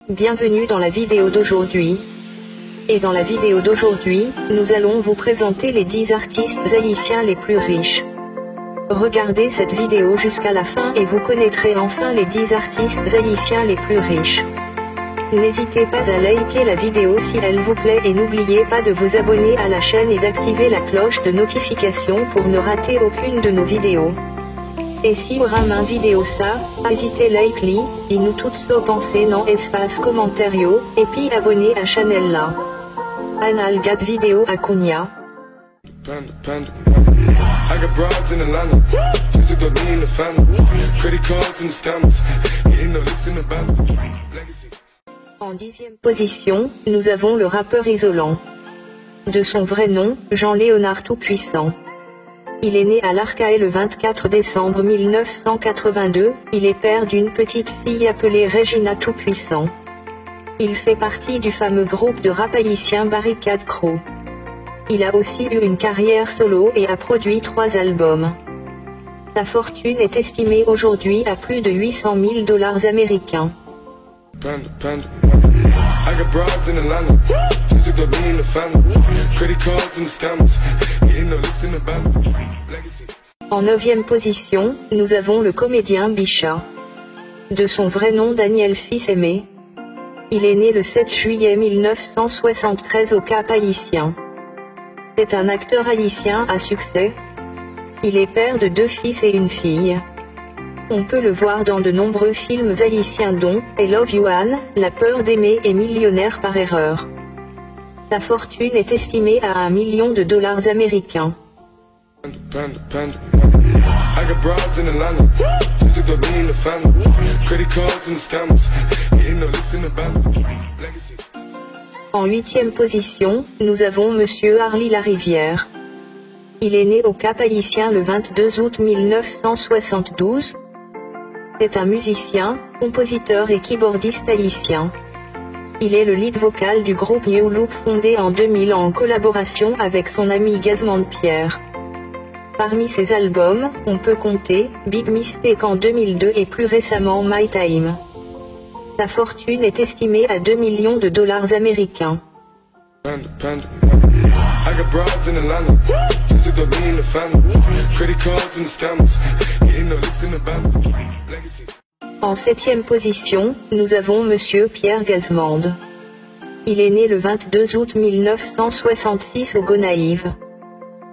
Bienvenue dans la vidéo d'aujourd'hui. Et dans la vidéo d'aujourd'hui, nous allons vous présenter les 10 artistes haïtiens les plus riches. Regardez cette vidéo jusqu'à la fin et vous connaîtrez enfin les 10 artistes haïtiens les plus riches. N'hésitez pas à liker la vidéo si elle vous plaît et n'oubliez pas de vous abonner à la chaîne et d'activer la cloche de notification pour ne rater aucune de nos vidéos. Et si aura main vidéo ça, hésitez like-li, dis-nous toutes so pensées dans espace commentario, et puis abonnez à channel là. Anal gat vidéo à Kounia. En 10e position, nous avons le rappeur Isolant. De son vrai nom, Jean-Léonard Tout-Puissant. Il est né à l'Arcahaie le 24 décembre 1982, il est père d'une petite fille appelée Regina Tout-Puissant. Il fait partie du fameux groupe de rap haïtien Barricade Crew. Il a aussi eu une carrière solo et a produit 3 albums. Sa fortune est estimée aujourd'hui à plus de 800 000 $ américains. En 9e position, nous avons le comédien Bichat. De son vrai nom Daniel Fils-Aimé. Il est né le 7 juillet 1973 au Cap Haïtien. C'est un acteur haïtien à succès. Il est père de 2 fils et une fille. On peut le voir dans de nombreux films haïtiens dont I Love You Anne, La peur d'aimer et Millionnaire par erreur. Sa fortune est estimée à $1 million américains. En 8e position, nous avons Monsieur Harley Larivière. Il est né au Cap Haïtien le 22 août 1972. C'est un musicien, compositeur et keyboardiste haïtien. Il est le lead vocal du groupe New Look fondé en 2000 en collaboration avec son ami Gazman Pierre. Parmi ses albums, on peut compter Big Mistake en 2002 et plus récemment My Time. Sa fortune est estimée à $2 millions américains. En 7e position, nous avons Monsieur Pierre Gazmande. Il est né le 22 août 1966 au Gonaïves.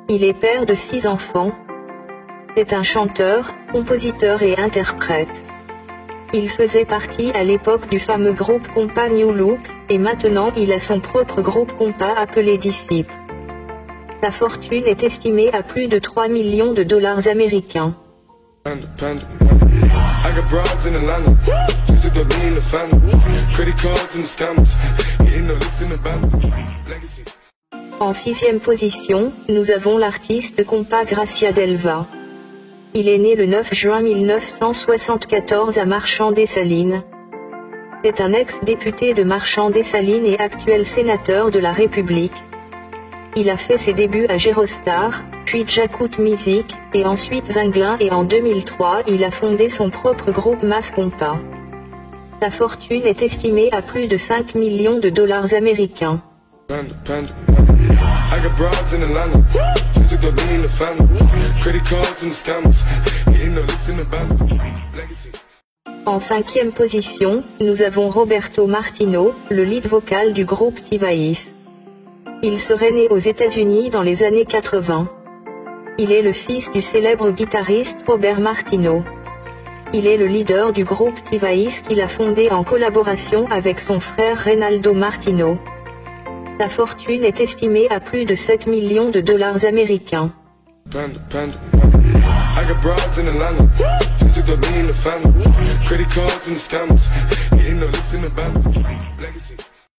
Il est père de 6 enfants. C'est un chanteur, compositeur et interprète. Il faisait partie à l'époque du fameux groupe compas New Look, et maintenant il a son propre groupe compas appelé Disciple. Sa fortune est estimée à plus de $3 millions américains. En 6e position, nous avons l'artiste compas Gracia Delva. Il est né le 9 juin 1974 à Marchand-des-Salines. C'est un ex-député de Marchand-des-Salines et actuel sénateur de la République. Il a fait ses débuts à Gérostar, puis Jacout Music, et ensuite Zinglin et en 2003 il a fondé son propre groupe Mass Compas. Sa fortune est estimée à plus de $5 millions américains. En 5e position, nous avons Roberto Martino, le lead vocal du groupe Tivaïs. Il serait né aux États-Unis dans les années 80. Il est le fils du célèbre guitariste Robert Martino. Il est le leader du groupe Tivaïs qu'il a fondé en collaboration avec son frère Reynaldo Martino. Sa fortune est estimée à plus de $7 millions américains.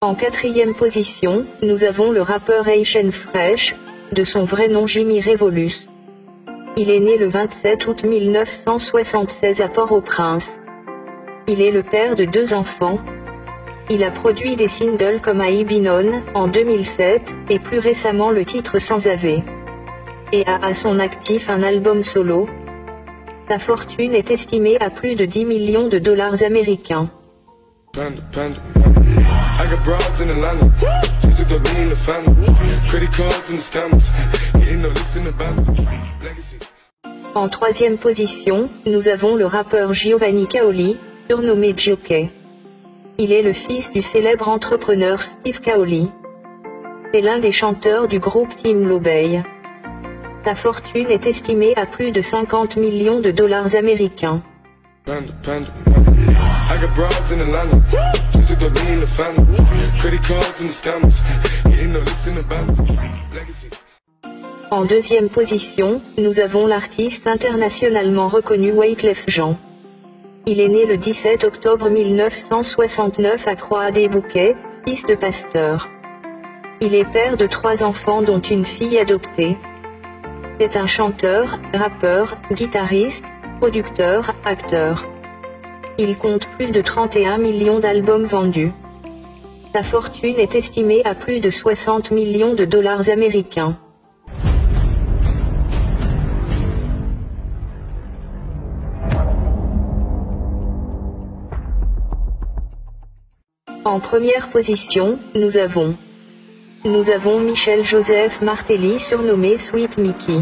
En 4e position, nous avons le rappeur Haitian Fresh, de son vrai nom Jimmy Revolus. Il est né le 27 août 1976 à Port-au-Prince. Il est le père de 2 enfants. Il a produit des singles comme Aïbinon, en 2007, et plus récemment le titre Sans Ave. Et a à son actif un album solo. Sa fortune est estimée à plus de $10 millions américains. Panda, panda. I got broads in Atlanta. Just to me in the family. Credit cards and the scammers. Hitting the licks in the band. Legacies. En troisième position, nous avons le rappeur Giovanni Caoli, surnommé Gioke. Il est le fils du célèbre entrepreneur Steve Caoli. C'est l'un des chanteurs du groupe Team Lobey. Sa fortune est estimée à plus de 50 millions de dollars américains. Panda, panda. I got broads in Atlanta. Just to me in the family. Credit cards and the scammers. Hitting the licks in the band. Legacies. En deuxième position, nous avons l'artiste internationalement reconnu Wyclef Jean. Il est né le 17 octobre 1969 à Croix-des-Bouquets, fils de pasteur. Il est père de 3 enfants dont une fille adoptée. C'est un chanteur, rappeur, guitariste, producteur, acteur. Il compte plus de 31 millions d'albums vendus. Sa fortune est estimée à plus de 60 millions de dollars américains. En première position, nous avons Michel Joseph Martelly, surnommé Sweet Mickey.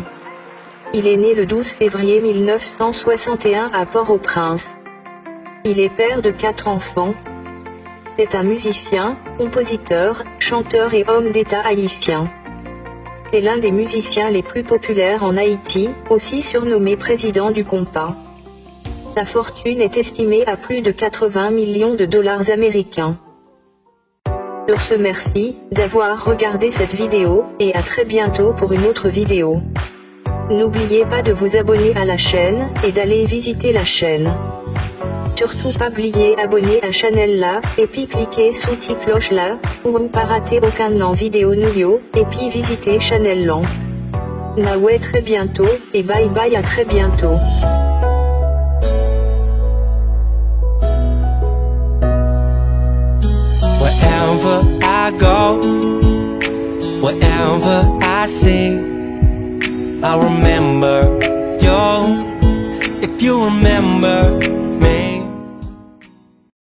Il est né le 12 février 1961 à Port-au-Prince. Il est père de 4 enfants. C'est un musicien, compositeur, chanteur et homme d'État haïtien. C'est l'un des musiciens les plus populaires en Haïti, aussi surnommé président du compas. Sa fortune est estimée à plus de 80 millions de dollars américains. Sur ce, merci d'avoir regardé cette vidéo, et à très bientôt pour une autre vidéo. N'oubliez pas de vous abonner à la chaîne, et d'aller visiter la chaîne. Surtout pas oublier abonner à Chanel là, et puis cliquer sous petite cloche là, pour ne pas rater aucun vidéo nouveau, et puis visiter Chanel là. Na ouais, très bientôt, et bye bye, à très bientôt. Wherever I go, wherever I see, I remember you. If you remember